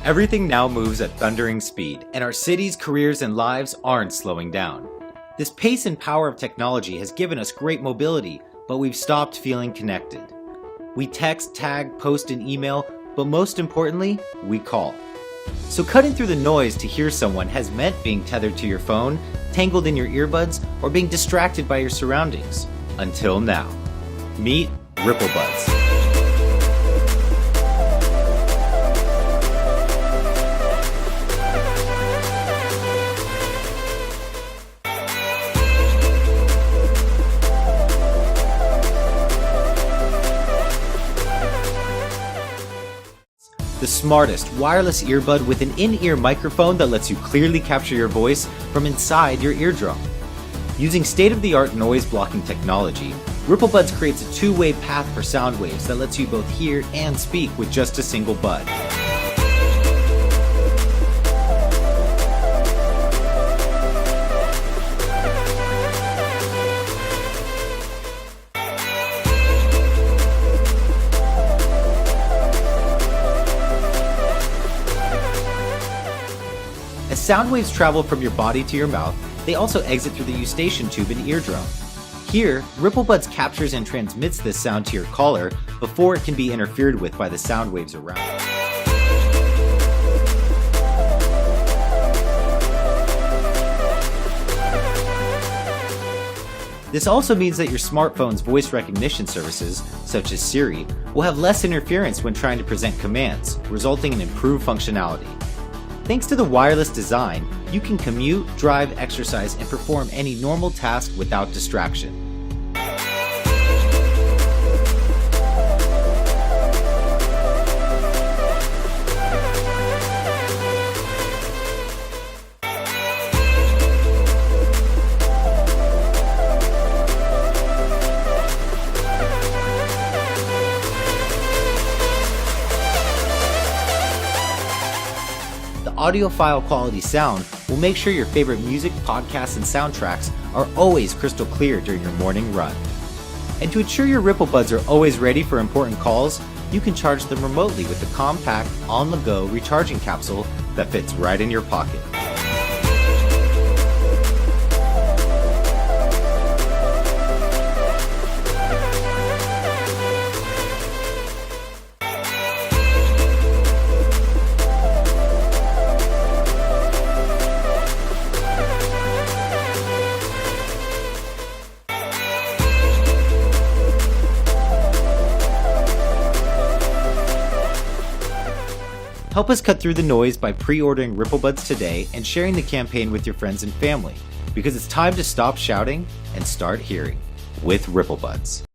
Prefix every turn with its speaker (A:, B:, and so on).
A: Everything now moves at thundering speed, and our cities, careers, and lives aren't slowing down. This pace and power of technology has given us great mobility, but we've stopped feeling connected. We text, tag, post, and email, but most importantly, we call. So cutting through the noise to hear someone has meant being tethered to your phone, tangled in your earbuds, or being distracted by your surroundings. Until now. Meet RippleBuds. The smartest wireless earbud with an in-ear microphone that lets you clearly capture your voice from inside your eardrum. Using state-of-the-art noise-blocking technology, RippleBuds creates a two-way path for sound waves that lets you both hear and speak with just a single bud. As sound waves travel from your body to your mouth, they also exit through the eustachian tube and eardrum. Here, RippleBuds captures and transmits this sound to your collar before it can be interfered with by the sound waves around. This also means that your smartphone's voice recognition services, such as Siri, will have less interference when trying to present commands, resulting in improved functionality. Thanks to the wireless design, you can commute, drive, exercise, and perform any normal task without distraction. Audiophile quality sound will make sure your favorite music, podcasts, and soundtracks are always crystal clear during your morning run. And to ensure your RippleBuds are always ready for important calls, you can charge them remotely with the compact, on-the-go recharging capsule that fits right in your pocket. Help us cut through the noise by pre-ordering RippleBuds today and sharing the campaign with your friends and family, because it's time to stop shouting and start hearing with RippleBuds.